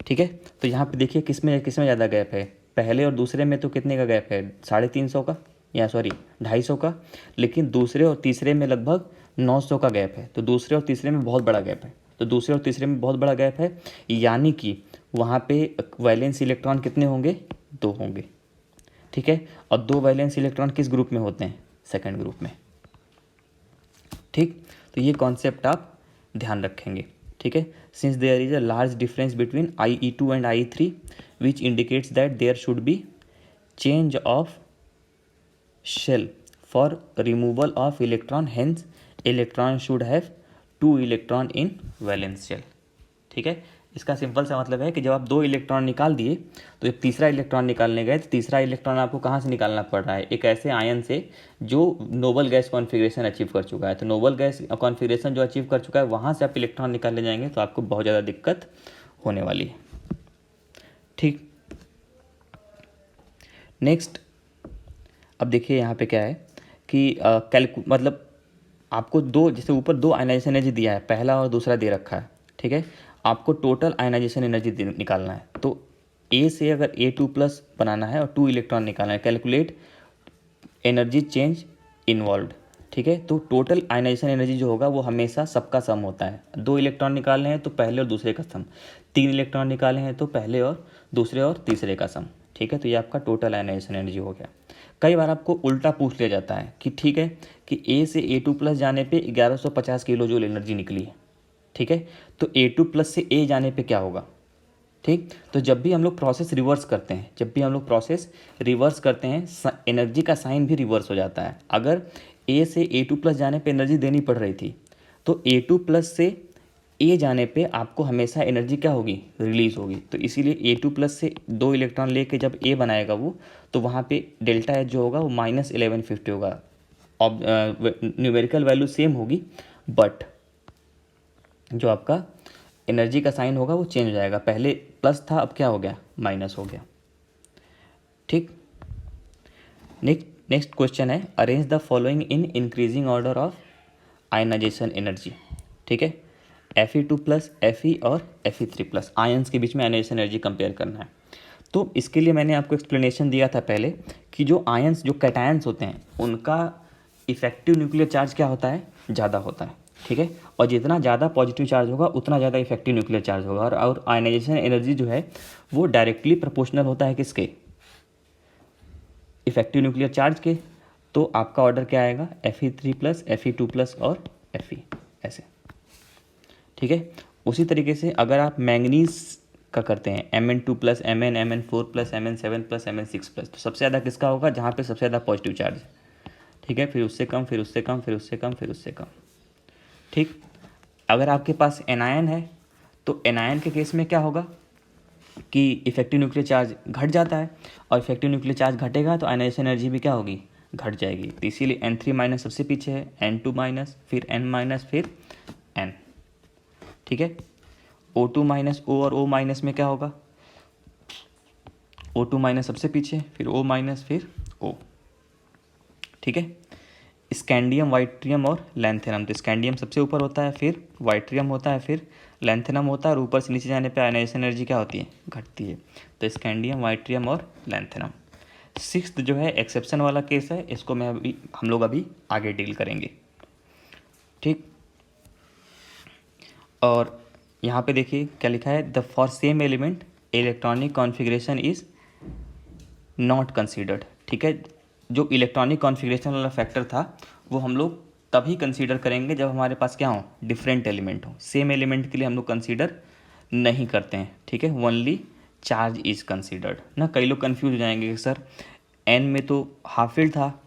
ठीक है। तो यहाँ पे देखिए किसमें ज़्यादा गैप है, पहले और दूसरे में तो कितने का गैप है, 350 का, या 250 का। लेकिन दूसरे और तीसरे में लगभग 900 का गैप है। तो दूसरे और तीसरे में बहुत बड़ा गैप है, तो दूसरे और तीसरे में बहुत बड़ा गैप है, यानी कि वहाँ पे वैलेंस इलेक्ट्रॉन कितने होंगे, 2 होंगे, ठीक है। और 2 वैलेंस इलेक्ट्रॉन किस ग्रुप में होते हैं, सेकंड ग्रुप में, ठीक। तो ये कॉन्सेप्ट आप ध्यान रखेंगे, ठीक है। Since there is a large difference between IE2 and IE3 which indicates that there should be change of shell for removal of electron, hence electron should have 2 electron in valence shell, ठीक है। इसका simple सा मतलब है कि जब आप 2 electron निकाल दिए तो जब तीसरा इलेक्ट्रॉन निकालने गए तो तीसरा इलेक्ट्रॉन आपको कहाँ से निकालना पड़ रहा है, एक ऐसे आयन से जो नोबल गैस कॉन्फ़िगरेशन अचीव कर चुका है। तो नोबल गैस कॉन्फ़िगरेशन जो अचीव कर चुका है वहाँ से आप इलेक्ट्रॉन निकालने जाएंगे तो आपको बहुत ज़्यादा दिक्कत होने वाली है, ठीक। नेक्स्ट अब देखिए यहाँ पे क्या है कि मतलब आपको 2, जैसे ऊपर 2 आयनाइजेशन एनर्जी दिया है, पहला और दूसरा दे रखा है, ठीक है। आपको टोटल आयनाइजेशन एनर्जी निकालना है। तो ए से अगर A2+ बनाना है और 2 इलेक्ट्रॉन निकालना है, कैलकुलेट एनर्जी चेंज इन्वॉल्व, ठीक है। तो टोटल आयनाइजेशन एनर्जी जो होगा वो हमेशा सबका सम होता है। 2 इलेक्ट्रॉन निकालने हैं तो पहले और दूसरे का सम, 3 इलेक्ट्रॉन निकाले हैं तो पहले और दूसरे और तीसरे का सम, ठीक है। तो ये आपका टोटल आयनाइजेशन एनर्जी हो गया। कई बार आपको उल्टा पूछ लिया जाता है कि ठीक है कि ए से A2+ जाने पे 1150 किलो जूल एनर्जी निकली है, ठीक है। तो A2+ से ए जाने पे क्या होगा, ठीक। तो जब भी हम लोग प्रोसेस रिवर्स करते हैं, एनर्जी का साइन भी रिवर्स हो जाता है। अगर ए से A2+ जाने पे एनर्जी देनी पड़ रही थी तो A2+ से ए जाने पे आपको हमेशा एनर्जी क्या होगी, रिलीज होगी। तो इसीलिए A2+ से 2 इलेक्ट्रॉन लेके जब ए बनाएगा वो, तो वहाँ पे डेल्टा एच जो होगा वो -1150 होगा। अब न्यूमेरिकल वैल्यू सेम होगी, बट जो आपका एनर्जी का साइन होगा वो चेंज हो जाएगा। पहले प्लस था, अब क्या हो गया, माइनस हो गया, ठीक। नेक्स्ट क्वेश्चन है, arrange the following in increasing order of ionisation energy, ठीक है। Fe2+, Fe और Fe3+, आयंस के बीच में आयनाइजेशन एनर्जी कंपेयर करना है। तो इसके लिए मैंने आपको एक्सप्लेनेशन दिया था पहले कि जो आयंस, जो कैटायंस होते हैं, उनका इफेक्टिव न्यूक्लियर चार्ज क्या होता है, ज़्यादा होता है, ठीक है। और जितना ज़्यादा पॉजिटिव चार्ज होगा उतना ज़्यादा इफेक्टिव न्यूक्लियर चार्ज होगा। और आयनाइजेशन एनर्जी जो है वो डायरेक्टली प्रोपोर्शनल होता है किसके, इफेक्टिव न्यूक्लियर चार्ज के। तो आपका ऑर्डर क्या आएगा, Fe3+, Fe2+ और Fe, ऐसे, ठीक है। उसी तरीके से अगर आप मैंगनीज का करते हैं Mn2+, Mn, Mn4+, Mn7+, Mn6+, तो सबसे ज़्यादा किसका होगा, जहाँ पे सबसे ज़्यादा पॉजिटिव चार्ज, ठीक है। फिर उससे कम, फिर उससे कम, फिर उससे कम, फिर उससे कम, ठीक। अगर आपके पास एनायन है तो एनायन के केस में क्या होगा कि इफेक्टिव न्यूक्लियर चार्ज घट जाता है, और इफेक्टिव न्यूक्लियर चार्ज घटेगा तो आयनाइजेशन एनर्जी भी क्या होगी, घट जाएगी। तो इसीलिए N3- सबसे पीछे है, N2-, फिर N-, फिर N, ठीक है। O2-, O और O- में क्या होगा, O2- सबसे पीछे, फिर O-, फिर O, ठीक है। स्कैंडियम, वाइट्रियम और लैंथेनम, तो स्कैंडियम सबसे ऊपर होता है, फिर वाइट्रियम होता है, फिर लैंथेनम होता है, और ऊपर से नीचे जाने पे आयनाइजेशन एनर्जी क्या होती है, घटती है। तो स्कैंडियम, वाइट्रियम और लैंथेनम। सिक्स्थ जो है एक्सेप्शन वाला केस है, इसको हम लोग अभी आगे डील करेंगे, ठीक। और यहाँ पे देखिए क्या लिखा है, the for same element electronic configuration is not considered, ठीक है। जो इलेक्ट्रॉनिक कॉन्फ़िगरेशन वाला फैक्टर था वो हम लोग तभी कंसीडर करेंगे जब हमारे पास क्या हो, डिफरेंट एलिमेंट हो। सेम एलिमेंट के लिए हम लोग कंसीडर नहीं करते हैं, ठीक है। ओनली चार्ज इज कंसीडर्ड ना। कई लोग कंफ्यूज हो जाएंगे कि सर एन में तो हाफ फील्ड था,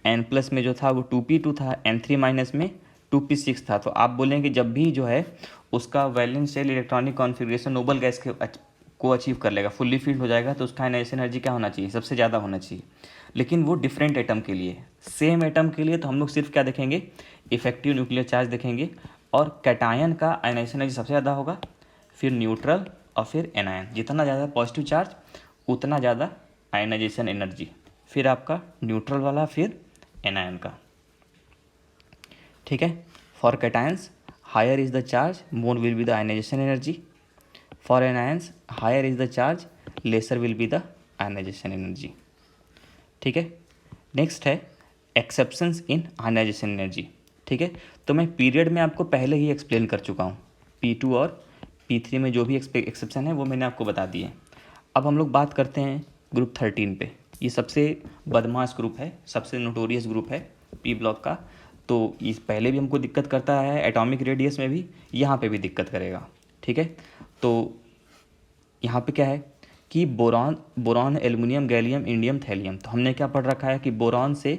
N+ में जो था वो 2p2 था, N3- में 2p6 था। तो आप बोलेंगे जब भी जो है उसका valence shell electronic configuration noble gas को अचीव कर लेगा, फुल्ली फील्ड हो जाएगा, तो उसका आयनाइजेशन एनर्जी क्या होना चाहिए, सबसे ज़्यादा होना चाहिए। लेकिन वो डिफरेंट एटम के लिए, सेम एटम के लिए तो हम लोग सिर्फ क्या देखेंगे, इफेक्टिव न्यूक्लियर चार्ज देखेंगे। और कैटायन का आयनाइजेशन एनर्जी सबसे ज़्यादा होगा, फिर न्यूट्रल और फिर एनायन। जितना ज़्यादा पॉजिटिव चार्ज उतना ज़्यादा आयनाइजेशन एनर्जी, फिर आपका न्यूट्रल वाला, फिर एनायन का, ठीक है। For cations higher is the charge more will be the ionisation energy, for anions higher is the charge lesser will be the ionisation energy, ठीक है। नेक्स्ट है एक्सेप्शंस इन आयनाइजेशन एनर्जी, ठीक है। तो मैं पीरियड में आपको पहले ही एक्सप्लेन कर चुका हूँ, P2 और P3 में जो भी एक्सेप्शन है वो मैंने आपको बता दिए। अब हम लोग बात करते हैं ग्रुप 13 पे। ये सबसे बदमाश ग्रुप है, सबसे नोटोरियस ग्रुप है P ब्लॉक का। तो इस पहले भी हमको दिक्कत करता है, एटॉमिक रेडियस में भी, यहाँ पे भी दिक्कत करेगा, ठीक है। तो यहाँ पे क्या है कि boron aluminium, gallium, indium, thallium. तो हमने क्या पढ़ रखा है कि बोरॉन से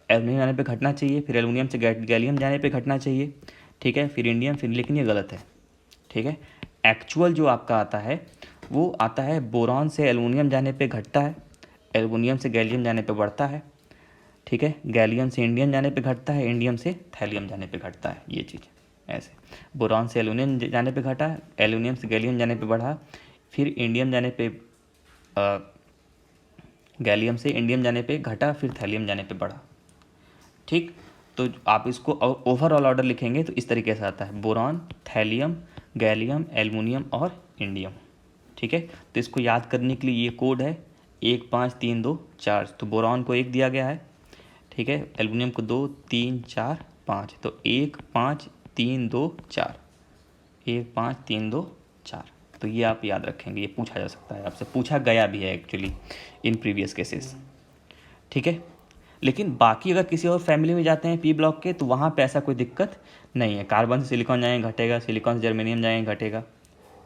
एल्युमिनियम जाने पे घटना चाहिए, फिर एल्युमिनियम से गैलियम जाने पे घटना चाहिए, ठीक है, फिर इंडियम, फिर, लेकिन ये गलत है, ठीक है। एक्चुअल जो आपका आता है वो आता है बोरॉन से एल्युमिनियम जाने पे घटता है, एल्युमिनियम से गैलियम जाने पे बढ़ता है, ठीक है। गैलियम से इंडियम जाने पे घटता है, इंडियम से थैलियम जाने पे घटता है। ये चीज़ ऐसे, बोरॉन से एल्युमिनियम जाने पे घटा, एल्युमिनियम से गैलियम जाने पे बढ़ा, फिर इंडियम जाने पे गैलियम से इंडियम जाने पे घटा, फिर थैलियम जाने पे बढ़ा, ठीक। तो आप इसको ओवरऑल ऑर्डर लिखेंगे तो इस तरीके से आता है, बोरॉन, थैलियम, गैलियम, एल्युमिनियम और इंडियम, ठीक है। तो इसको याद करने के लिए ये कोड है 1 5 3 2 4। तो बोरॉन को 1 दिया गया है, ठीक ठीक है, एल्युमिनियम को 2 3 4 5, तो 1 5 3 2 4, 1 5 3 2 4, तो ये आप याद रखेंगे, ये पूछा जा सकता है आपसे, पूछा गया भी है एक्चुअली इन प्रीवियस केसेस। ठीक है, लेकिन बाकी अगर किसी और फैमिली में जाते हैं पी ब्लॉक के, तो वहाँ पे ऐसा कोई दिक्कत नहीं है। कार्बन से सिलिकॉन जाएंगे घटेगा, सिलिकॉन से जर्मेनियम जाएंगे घटेगा।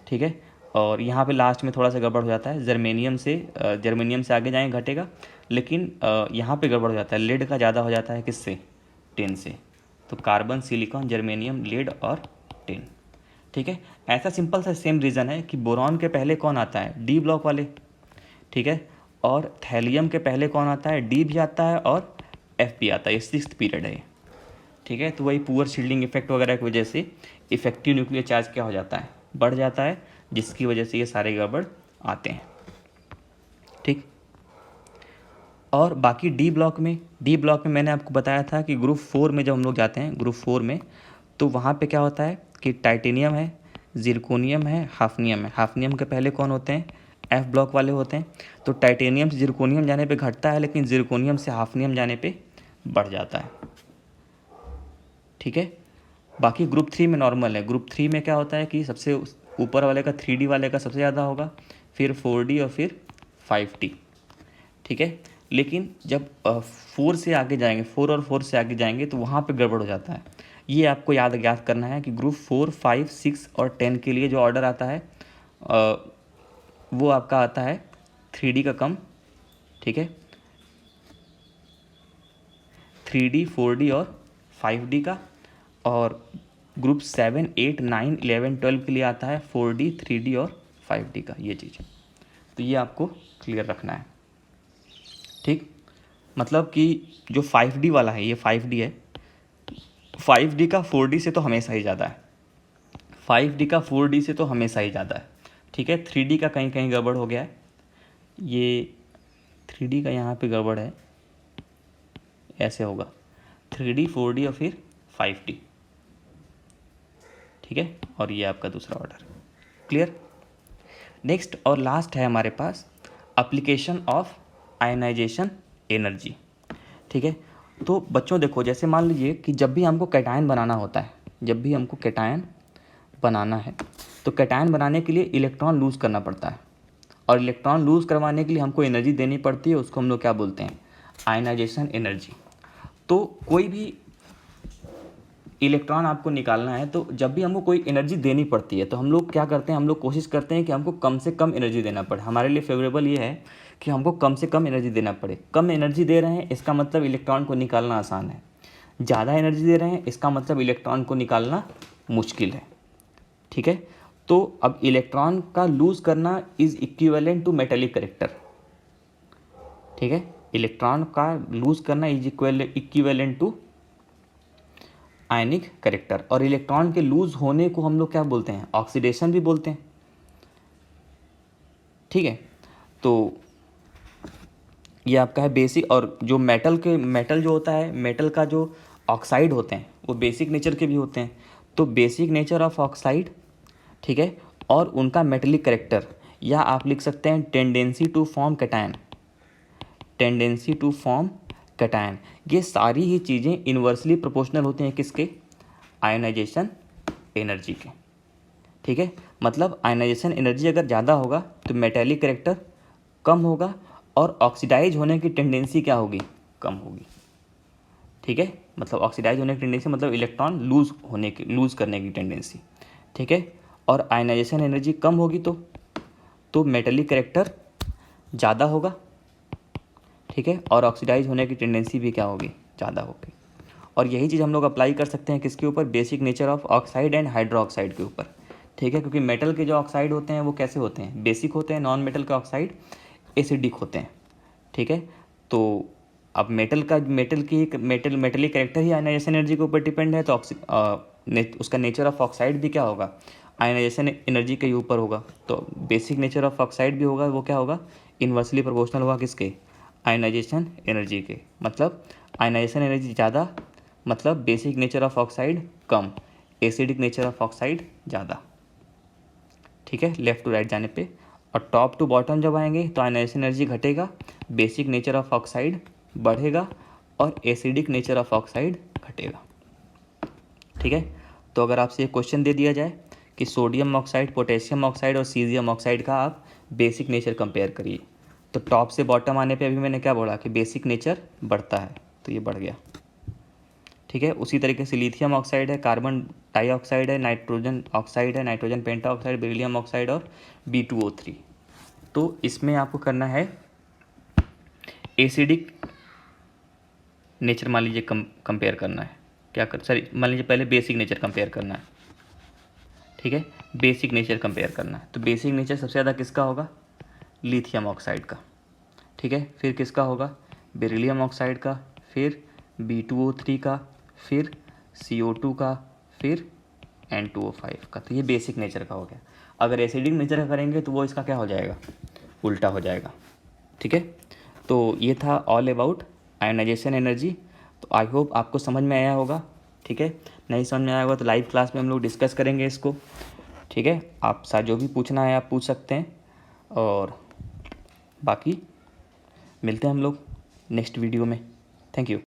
ठीक है, और यहाँ पे लास्ट में थोड़ा सा गड़बड़ हो जाता है, जर्मेनियम से आगे जाएंगे घटेगा, लेकिन यहाँ पे गड़बड़ हो जाता है, लेड का ज़्यादा हो जाता है किससे, टिन से। तो कार्बन, सिलिकॉन, जर्मेनियम, लेड और टिन। ठीक है, ऐसा सिंपल सा सेम रीज़न है कि बोरॉन के पहले कौन आता है, डी ब्लॉक वाले। ठीक है, और थैलियम के पहले कौन आता है, डी भी आता है और एफ भी आता है, ये 6th पीरियड है। ठीक है, तो वही पुअर शील्डिंग इफेक्ट वगैरह की वजह से इफेक्टिव न्यूक्लियर चार्ज क्या हो जाता है, बढ़ जाता है, जिसकी वजह से ये सारे गड़बड़ आते हैं। ठीक, और बाकी डी ब्लॉक में मैंने आपको बताया था कि ग्रुप 4 में जब हम लोग जाते हैं, ग्रुप 4 में, तो वहाँ पे क्या होता है कि टाइटेनियम है, जिरकोनियम है, हाफनियम है। हाफनियम के पहले कौन होते हैं, एफ ब्लॉक वाले होते हैं। तो टाइटेनियम से जिरकोनियम जाने पे घटता है, लेकिन जिरकोनियम से हाफनियम जाने पे बढ़ जाता है। ठीक है, बाकी ग्रुप 3 में नॉर्मल है। ग्रुप 3 में क्या होता है कि सबसे ऊपर वाले का 3D वाले का सबसे ज़्यादा होगा, फिर 4D और फिर 5D। ठीक है, लेकिन जब 4 से आगे जाएंगे, 4 और 4 से आगे जाएंगे, तो वहाँ पे गड़बड़ हो जाता है। ये आपको याद करना है कि ग्रुप 4, 5, 6 और 10 के लिए जो ऑर्डर आता है वो आपका आता है 3D का कम। ठीक है, 3D, 4D और 5D का, और ग्रुप 7, 8, 9, 11, 12 के लिए आता है 4D, 3D और 5D का, ये चीज़। तो ये आपको क्लियर रखना है। ठीक, मतलब कि जो 5D वाला है, ये 5D है, 5D का 4D से तो हमेशा ही ज़्यादा है, 5D का 4D से तो हमेशा ही ज़्यादा है। ठीक है, 3D का कहीं कहीं गड़बड़ हो गया है, ये 3D का यहाँ पे गड़बड़ है, ऐसे होगा 3D, 4D और फिर 5D। ठीक है, और ये आपका दूसरा ऑर्डर। क्लियर। नेक्स्ट और लास्ट है हमारे पास एप्लीकेशन ऑफ आयनाइजेशन एनर्जी। ठीक है, तो बच्चों देखो, जैसे मान लीजिए कि जब भी हमको कैटायन बनाना होता है, जब भी हमको कैटायन बनाना है, तो कैटायन बनाने के लिए इलेक्ट्रॉन लूज़ करना पड़ता है, और इलेक्ट्रॉन लूज़ करवाने के लिए हमको एनर्जी देनी पड़ती है, उसको हम लोग क्या बोलते हैं, आयनाइजेशन एनर्जी। तो कोई भी इलेक्ट्रॉन आपको निकालना है, तो जब भी हमको कोई एनर्जी देनी पड़ती है, तो हम लोग क्या करते हैं, हम लोग कोशिश करते हैं कि हमको कम से कम एनर्जी देना पड़े। हमारे लिए फेवरेबल ये है कि हमको कम से कम एनर्जी देना पड़े। कम एनर्जी दे रहे हैं, इसका मतलब इलेक्ट्रॉन को निकालना आसान है। ज़्यादा एनर्जी दे रहे हैं, इसका मतलब इलेक्ट्रॉन को निकालना मुश्किल है। ठीक है, तो अब इलेक्ट्रॉन का लूज़ करना is equivalent to metallic character. ठीक है, इलेक्ट्रॉन का लूज़ करना is equivalent to ionic character. और इलेक्ट्रॉन के लूज होने को हम लोग क्या बोलते हैं, ऑक्सीडेशन भी बोलते हैं। ठीक है, तो ये आपका है बेसिक। और जो मेटल जो होता है, मेटल का जो ऑक्साइड होते हैं, वो बेसिक नेचर के भी होते हैं। तो बेसिक नेचर ऑफ ऑक्साइड, ठीक है, और उनका मेटेलिक करेक्टर, या आप लिख सकते हैं tendency to form cation, tendency to form cation. ये सारी ही चीज़ें इन्वर्सली प्रोपोर्शनल होती हैं किसके, आयनाइजेशन एनर्जी के। ठीक है, मतलब आयनाइजेशन एनर्जी अगर ज़्यादा होगा तो मेटेलिक करेक्टर कम होगा, और ऑक्सीडाइज होने की टेंडेंसी क्या होगी, कम होगी। ठीक है, मतलब ऑक्सीडाइज होने की टेंडेंसी मतलब इलेक्ट्रॉन लूज़ करने की टेंडेंसी। ठीक है, और आयनाइजेशन एनर्जी कम होगी तो मेटेलिक करेक्टर ज़्यादा होगा। ठीक है, और ऑक्सीडाइज होने की टेंडेंसी भी क्या होगी, ज़्यादा होगी। और यही चीज़ हम लोग अप्लाई कर सकते हैं किसके ऊपर, basic nature of oxide and hydro oxide के ऊपर। ठीक है, क्योंकि मेटल के जो ऑक्साइड होते हैं वो कैसे होते हैं, बेसिक होते हैं। नॉन मेटल के ऑक्साइड एसिडिक होते हैं। ठीक है, तो अब मेटेलिक कैरेक्टर ही आयनाइजेशन एनर्जी के ऊपर डिपेंड है, तो उसका नेचर ऑफ ऑक्साइड भी क्या होगा, आयनाइजेशन एनर्जी के ऊपर होगा। तो बेसिक नेचर ऑफ ऑक्साइड भी होगा, वो क्या होगा, इन्वर्सली प्रोपोर्शनल होगा किसके, आयनाइजेशन एनर्जी के। मतलब आयनाइजेशन एनर्जी ज़्यादा, मतलब basic nature of oxide come, acidic nature of oxide ज़्यादा। ठीक है, लेफ़्ट टू राइट जाने पे। और टॉप टू बॉटम जब आएंगे तो आयनाइजेशन एनर्जी घटेगा, बेसिक नेचर ऑफ ऑक्साइड बढ़ेगा, और एसिडिक नेचर ऑफ ऑक्साइड घटेगा। ठीक है, तो अगर आपसे एक क्वेश्चन दे दिया जाए कि सोडियम ऑक्साइड, पोटेशियम ऑक्साइड और सीजियम ऑक्साइड का आप बेसिक नेचर कंपेयर करिए, तो टॉप से बॉटम आने पे अभी मैंने क्या बोला कि बेसिक नेचर बढ़ता है, तो ये बढ़ गया। ठीक है, उसी तरीके से लिथियम ऑक्साइड है, कार्बन डाइऑक्साइड है, नाइट्रोजन ऑक्साइड है, नाइट्रोजन पेंटा ऑक्साइड, बेरिलियम ऑक्साइड और B2O3। तो इसमें आपको करना है एसिडिक नेचर, मान लीजिए कंपेयर करना है, क्या कर सॉरी मान लीजिए पहले बेसिक नेचर कंपेयर करना है। ठीक है, बेसिक नेचर कंपेयर करना है, तो बेसिक नेचर सबसे ज़्यादा किसका होगा? लिथियम ऑक्साइड का। ठीक है, फिर किसका होगा? बेरिलियम ऑक्साइड का, फिर B2O3 का, फिर CO2 का, फिर N2O5 का। तो ये बेसिक नेचर का हो गया। अगर एसिडिक नेचर का करेंगे तो वो इसका क्या हो जाएगा? उल्टा हो जाएगा। ठीक है, तो ये था ऑल अबाउट आयोनाइजेशन एनर्जी। तो आई होप आपको समझ में आया होगा। ठीक है, नहीं समझ में आया होगा तो लाइव क्लास में हम लोग डिस्कस करेंगे इसको। ठीक है, आप साथ जो भी पूछना है आप पूछ सकते हैं, और बाकी मिलते हैं हम लोग नेक्स्ट वीडियो में। Thank you.